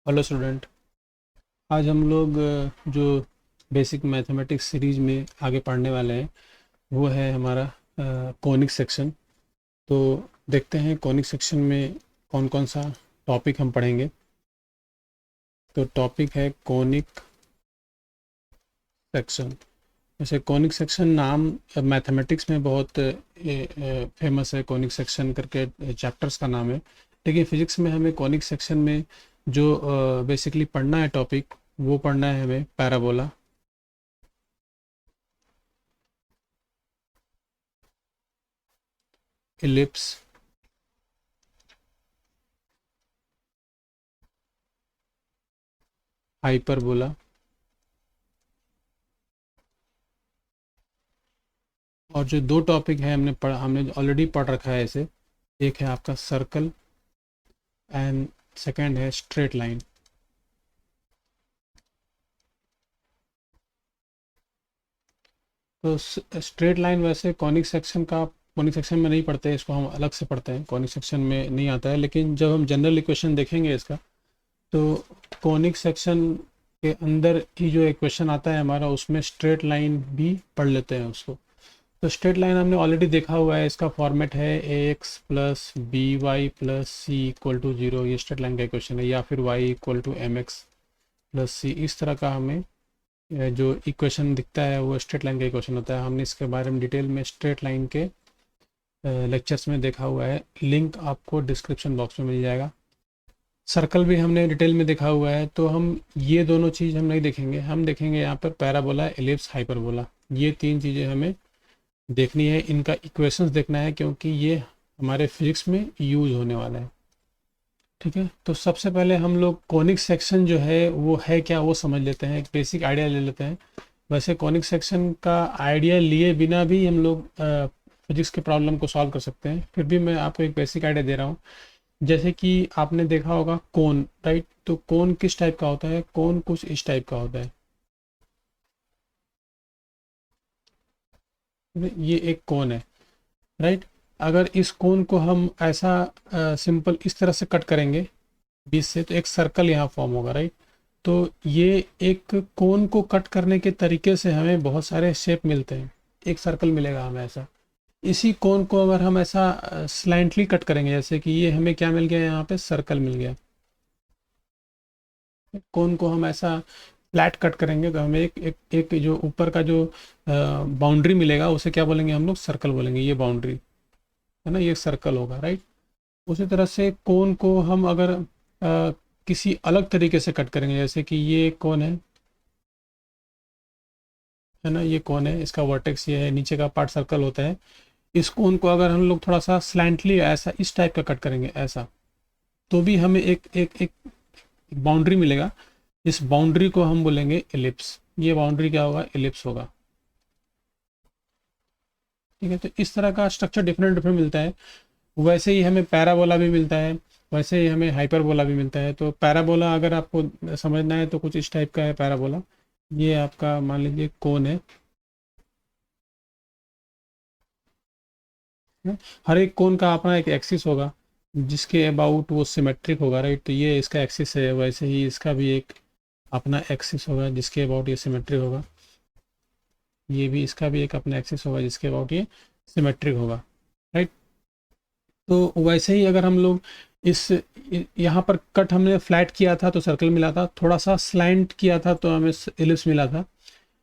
Hello student. आज हम लोग जो बेसिक मैथमेटिक्स सीरीज में आगे पढ़ने वाले हैं वो है हमारा कॉनिक सेक्शन। तो देखते हैं कॉनिक सेक्शन में कौन कौन सा टॉपिक हम पढ़ेंगे। तो टॉपिक है कॉनिक सेक्शन। वैसे कॉनिक सेक्शन नाम मैथमेटिक्स में बहुत फेमस है, कॉनिक सेक्शन करके चैप्टर्स का नाम है। लेकिन फिजिक्स में हमें कॉनिक सेक्शन में जो बेसिकली पढ़ना है टॉपिक, वो पढ़ना है हमें पैराबोला, इलिप्स, हाइपरबोला, और जो दो टॉपिक है हमने ऑलरेडी पढ़ रखा है इसे। एक है आपका सर्कल एंड सेकंड है स्ट्रेट लाइन। तो स्ट्रेट लाइन वैसे कॉनिक सेक्शन में नहीं पढ़ते, इसको हम अलग से पढ़ते हैं, कॉनिक सेक्शन में नहीं आता है। लेकिन जब हम जनरल इक्वेशन देखेंगे इसका, तो कॉनिक सेक्शन के अंदर ही जो इक्वेशन आता है हमारा, उसमें स्ट्रेट लाइन भी पढ़ लेते हैं उसको। तो स्ट्रेट लाइन हमने ऑलरेडी देखा हुआ है, इसका फॉर्मेट है a x plus b y plus c equal to zero. ये स्ट्रेट लाइन का इक्वेशन है। या फिर y equal to m x plus c, इस तरह का हमें जो इक्वेशन दिखता है वो स्ट्रेट लाइन का इक्वेशन होता है। हमने इसके बारे में डिटेल में स्ट्रेट लाइन के लेक्चर्स में देखा हुआ है, लिंक आपको डिस्क्रिप्शन बॉक्स में मिल जाएगा। सर्कल भी हमने डिटेल में देखा हुआ है। तो हम ये दोनों चीज़ हम नहीं देखेंगे, हम देखेंगे यहाँ पर पैराबोला, एलिप्स, हाइपरबोला। ये तीन चीज़ें हमें देखनी है, इनका इक्वेशंस देखना है, क्योंकि ये हमारे फिजिक्स में यूज होने वाला है। ठीक है, तो सबसे पहले हम लोग कॉनिक सेक्शन जो है वो है क्या, वो समझ लेते हैं, एक बेसिक आइडिया ले लेते हैं। वैसे कॉनिक सेक्शन का आइडिया लिए बिना भी हम लोग फिजिक्स के प्रॉब्लम को सॉल्व कर सकते हैं। फिर भी मैं आपको एक बेसिक आइडिया दे रहा हूँ। जैसे कि आपने देखा होगा कोन, राइट? तो कोन किस टाइप का होता है? कोन कुछ इस टाइप का होता है। ये एक कोन है, राइट? अगर इस कोन को हम ऐसा सिंपल इस तरह से कट करेंगे बीच से, तो एक सर्कल यहाँ फॉर्म होगा, राइट? तो ये एक कोन को कट करने के तरीके से हमें बहुत सारे शेप मिलते हैं। एक सर्कल मिलेगा हमें ऐसा। इसी कोन को अगर हम ऐसा स्लाइंटली कट करेंगे, जैसे कि ये हमें क्या मिल गया, यहाँ पे सर्कल मिल गया। कोन को हम ऐसा फ्लैट कट करेंगे तो हमें एक जो ऊपर का जो बाउंड्री मिलेगा, उसे क्या बोलेंगे हम लोग? सर्कल बोलेंगे। ये बाउंड्री है ना, ये सर्कल होगा, राइट? उसी तरह से कोन को हम अगर किसी अलग तरीके से कट करेंगे, जैसे कि ये कोन है ना, ये कोन है, इसका वर्टेक्स ये है, नीचे का पार्ट सर्कल होता है। इस कोन को अगर हम लोग थोड़ा सा स्लैंटली ऐसा इस टाइप का कट करेंगे ऐसा, तो भी हमें एक एक एक बाउंड्री मिलेगा। इस बाउंड्री को हम बोलेंगे एलिप्स। ये बाउंड्री क्या होगा? एलिप्स होगा। ठीक है, तो इस तरह का स्ट्रक्चर डिफरेंट डिफरेंट मिलता है। वैसे ही हमें पैराबोला भी मिलता है, वैसे ही हमें हाइपरबोला भी मिलता है। तो पैराबोला अगर आपको समझना है तो कुछ इस टाइप का है पैराबोला। ये आपका मान लीजिए कोन है। हर एक कोन का अपना एक एक्सिस होगा, जिसके अबाउट वो सिमेट्रिक होगा, राइट? तो ये इसका एक्सिस है, वैसे ही इसका भी एक अपना एक्सिस होगा जिसके अबाउट ये सिमेट्रिक होगा। ये भी, इसका भी एक अपना एक्सिस होगा जिसके अबाउट ये सिमेट्रिक होगा, राइट? तो वैसे ही अगर हम लोग इस यहाँ पर कट हमने फ्लैट किया था तो सर्कल मिला था, थोड़ा सा स्लैंट किया था तो हमें एलिप्स मिला था,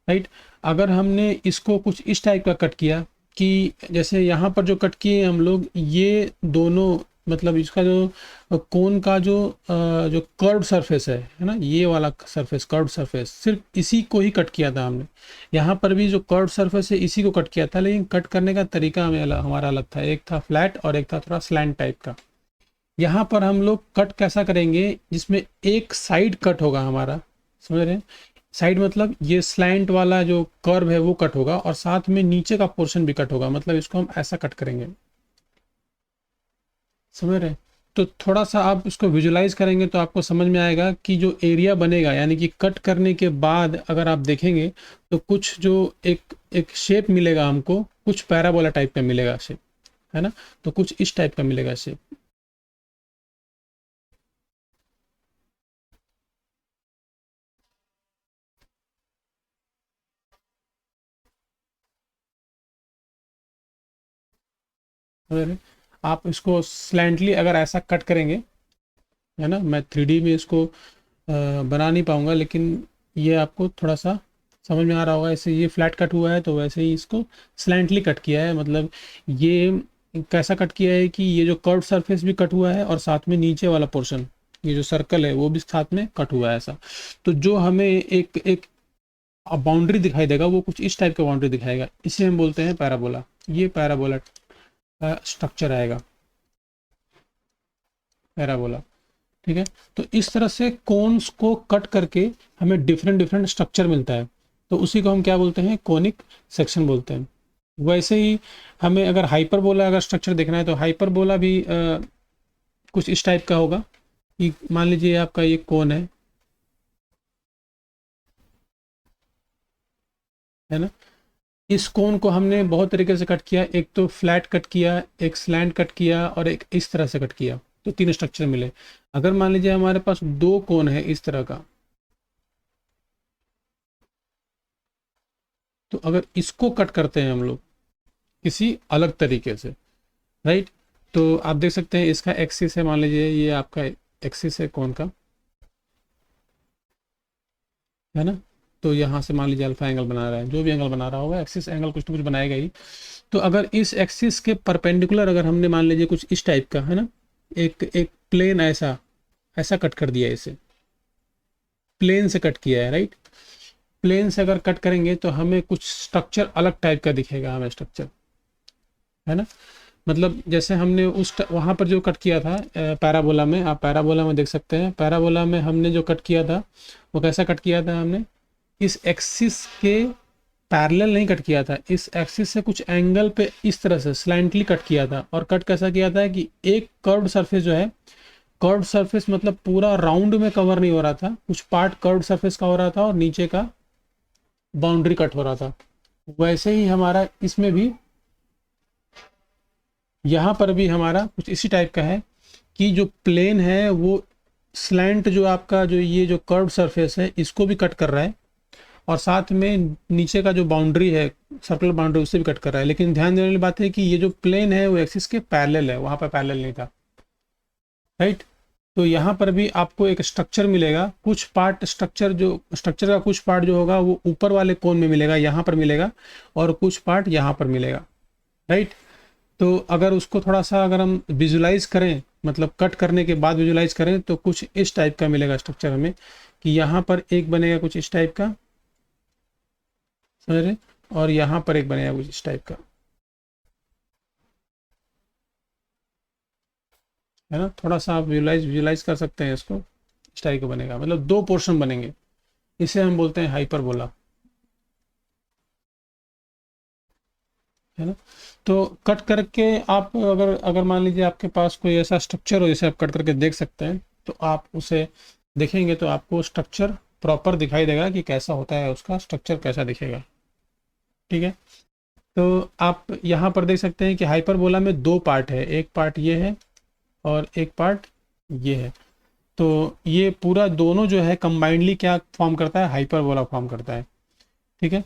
राइट? अगर हमने इसको कुछ इस टाइप का कट किया, कि जैसे यहाँ पर जो कट किए हम लोग, ये दोनों मतलब इसका जो कोन का जो कर्व सरफेस है ना, ये वाला सरफेस, कर्व सरफेस, सिर्फ इसी को ही कट किया था हमने। यहाँ पर भी जो कर्व सरफेस है इसी को कट किया था, लेकिन कट करने का तरीका हमारा अलग था। एक था फ्लैट और एक था थोड़ा स्लैंट टाइप का। यहाँ पर हम लोग कट कैसा करेंगे, जिसमें एक साइड कट होगा हमारा, समझ रहे हैं? साइड मतलब ये स्लैंट वाला जो कर्व है वो कट होगा, और साथ में नीचे का पोर्शन भी कट होगा। मतलब इसको हम ऐसा कट करेंगे, समझ रहे हैं? तो थोड़ा सा आप इसको विजुलाइज करेंगे तो आपको समझ में आएगा कि जो एरिया बनेगा, यानी कि कट करने के बाद अगर आप देखेंगे तो कुछ जो एक एक शेप मिलेगा हमको, कुछ पैराबोला टाइप का मिलेगा शेप, है ना? तो कुछ इस टाइप का मिलेगा शेप। अगर आप इसको स्लैंटली अगर ऐसा कट करेंगे, है ना, मैं 3D में इसको बना नहीं पाऊँगा, लेकिन ये आपको थोड़ा सा समझ में आ रहा होगा। ऐसे ये फ्लैट कट हुआ है तो वैसे ही इसको स्लैंटली कट किया है, मतलब ये कैसा कट किया है कि ये जो कर्व सरफेस भी कट हुआ है और साथ में नीचे वाला पोर्शन, ये जो सर्कल है वो भी साथ में कट हुआ है ऐसा। तो जो हमें एक एक बाउंड्री दिखाई देगा वो कुछ इस टाइप का बाउंड्री दिखाएगा, इसे हम बोलते हैं पैराबोला। ये पैराबोला का स्ट्रक्चर आएगा, पैराबोला। ठीक है, तो इस तरह से कोन्स को कट करके हमें डिफरेंट डिफरेंट स्ट्रक्चर मिलता है, तो उसी को हम क्या बोलते हैं, कोनिक सेक्शन बोलते हैं। वैसे ही हमें अगर हाइपरबोला अगर स्ट्रक्चर देखना है तो हाइपरबोला भी कुछ इस टाइप का होगा कि मान लीजिए आपका ये कोन है ना, इस कोन को हमने बहुत तरीके से कट किया, एक तो फ्लैट कट किया, एक स्लैंट कट किया और एक इस तरह से कट किया, तो 3 स्ट्रक्चर मिले। अगर मान लीजिए हमारे पास 2 कोन है इस तरह का, तो अगर इसको कट करते हैं हम लोग किसी अलग तरीके से, राइट, तो आप देख सकते हैं इसका एक्सिस है, मान लीजिए ये आपका एक्सिस है कोन का, है ना, तो यहाँ से मान लीजिए अल्फा एंगल बना रहा है, जो भी एंगल बना रहा होगा एक्सिस एंगल कुछ ना कुछ बनाएगा ही। तो अगर इस एक्सिस के परपेंडिकुलर अगर हमने मान लीजिए कुछ इस टाइप का, है ना, एक एक प्लेन ऐसा ऐसा कट कर दिया, इसे प्लेन से कट किया है, राइट, प्लेन से अगर कट करेंगे तो हमें कुछ स्ट्रक्चर अलग टाइप का दिखेगा, हमें स्ट्रक्चर, है ना, मतलब जैसे हमने उस वहाँ पर जो कट किया था पैराबोला में, आप पैराबोला में देख सकते हैं, पैराबोला में हमने जो कट किया था वो कैसा कट किया था, हमने इस एक्सिस के पैरेलल नहीं कट किया था, इस एक्सिस से कुछ एंगल पे इस तरह से स्लैंटली कट किया था। और कट कैसा किया था कि एक कर्व्ड सरफेस जो है, कर्व्ड सरफेस मतलब पूरा राउंड में कवर नहीं हो रहा था, कुछ पार्ट कर्व्ड सरफेस का हो रहा था और नीचे का बाउंड्री कट हो रहा था। वैसे ही हमारा इसमें भी, यहाँ पर भी हमारा कुछ इसी टाइप का है कि जो प्लेन है वो स्लैंट जो आपका जो ये जो कर्व्ड सरफेस है इसको भी कट कर रहा है और साथ में नीचे का जो बाउंड्री है, सर्कुलर बाउंड्री, उससे भी कट कर रहा है। लेकिन ध्यान देने वाली बात है कि ये जो प्लेन है वो एक्सिस के पैरेलल है, वहाँ पर पैरेलल नहीं था, राइट। तो यहाँ पर भी आपको एक स्ट्रक्चर मिलेगा, कुछ पार्ट स्ट्रक्चर, जो स्ट्रक्चर का कुछ पार्ट जो होगा वो ऊपर वाले कोन में मिलेगा, यहाँ पर मिलेगा, और कुछ पार्ट यहाँ पर मिलेगा, राइट। तो अगर उसको थोड़ा सा अगर हम विजुलाइज करें, मतलब कट करने के बाद विजुलाइज करें, तो कुछ इस टाइप का मिलेगा स्ट्रक्चर हमें, कि यहाँ पर एक बनेगा कुछ इस टाइप का, समझ रहे, और यहाँ पर एक बनेगा कुछ इस टाइप का, है ना, थोड़ा सा आप विजुलाइज कर सकते हैं इसको, इस टाइप का बनेगा, मतलब 2 पोर्शन बनेंगे, इसे हम बोलते हैं हाइपरबोला, है ना। तो कट करके आप अगर अगर मान लीजिए आपके पास कोई ऐसा स्ट्रक्चर हो जिसे आप कट करके देख सकते हैं, तो आप उसे देखेंगे तो आपको स्ट्रक्चर प्रॉपर दिखाई देगा कि कैसा होता है, उसका स्ट्रक्चर कैसा दिखेगा, ठीक है। तो आप यहाँ पर देख सकते हैं कि हाइपरबोला में 2 पार्ट है, एक पार्ट ये है और एक पार्ट ये है। तो ये पूरा दोनों जो है कंबाइंडली क्या फॉर्म करता है, हाइपरबोला फॉर्म करता है, ठीक है।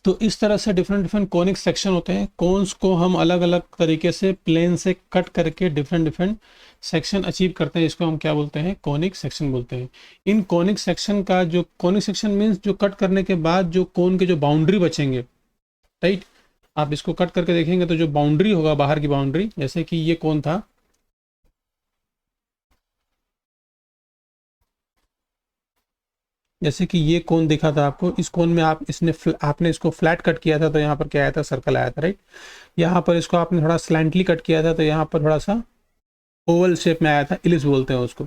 तो इस तरह से डिफरेंट डिफरेंट कोनिक सेक्शन होते हैं, कोन्स को हम अलग अलग तरीके से प्लेन से कट करके डिफरेंट डिफरेंट सेक्शन अचीव करते हैं, इसको हम क्या बोलते हैं, कोनिक सेक्शन बोलते हैं। इन कोनिक सेक्शन का जो कोनिक सेक्शन मीन्स जो कट करने के बाद जो कोन के जो बाउंड्री बचेंगे, राइट, आप इसको कट करके देखेंगे तो जो बाउंड्री होगा, बाहर की बाउंड्री, जैसे कि ये कोन था, जैसे कि ये कोन दिखा था आपको, इस कोन में आप आपने इसको फ्लैट कट किया था तो यहाँ पर क्या आया था, सर्कल आया था, राइट। यहाँ पर इसको आपने थोड़ा स्लैंटली कट किया था तो यहाँ पर थोड़ा सा ओवल शेप में आया था, इलिप्स बोलते हैं उसको।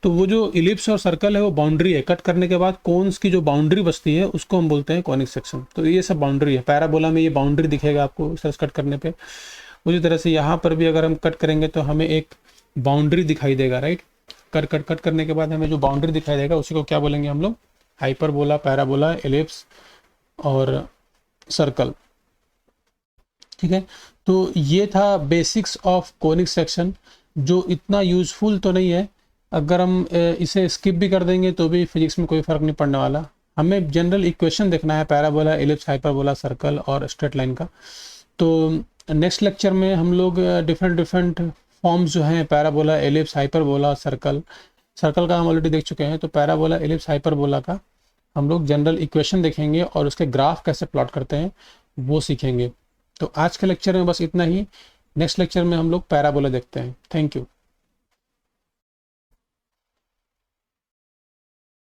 तो वो जो इलिप्स और सर्कल है वो बाउंड्री है, कट करने के बाद कोन्स की जो बाउंड्री बचती है उसको हम बोलते हैं कॉनिक सेक्शन। तो ये सब बाउंड्री है, पैराबोला में ये बाउंड्री दिखेगा आपको इस तरह से कट करने पे। उसी तरह से यहाँ पर भी अगर हम कट करेंगे तो हमें एक बाउंड्री दिखाई देगा, राइट। कट करने के बाद हमें जो बाउंड्री दिखाई देगा उसी को क्या बोलेंगे हम लोग, हाइपरबोला, पैराबोला, एलिप्स और सर्कल, ठीक है। तो ये था बेसिक्स ऑफ कोनिक सेक्शन, जो इतना यूज़फुल तो नहीं है, अगर हम इसे स्किप भी कर देंगे तो भी फिजिक्स में कोई फ़र्क नहीं पड़ने वाला। हमें जनरल इक्वेशन देखना है पैराबोला, एलिप्स, हाइपरबोला, सर्कल और स्ट्रेट लाइन का। तो नेक्स्ट लेक्चर में हम लोग डिफरेंट फॉर्म्स जो हैं, पैराबोला, एलिप्स, हाइपरबोला, सर्कल का हम ऑलरेडी देख चुके हैं। तो पैराबोला, एलिप्स, हाइपरबोला का हम लोग जनरल इक्वेशन देखेंगे और उसके ग्राफ कैसे प्लॉट करते हैं वो सीखेंगे। तो आज के लेक्चर में बस इतना ही। नेक्स्ट लेक्चर में हम लोग पैराबोला देखते हैं। Thank you.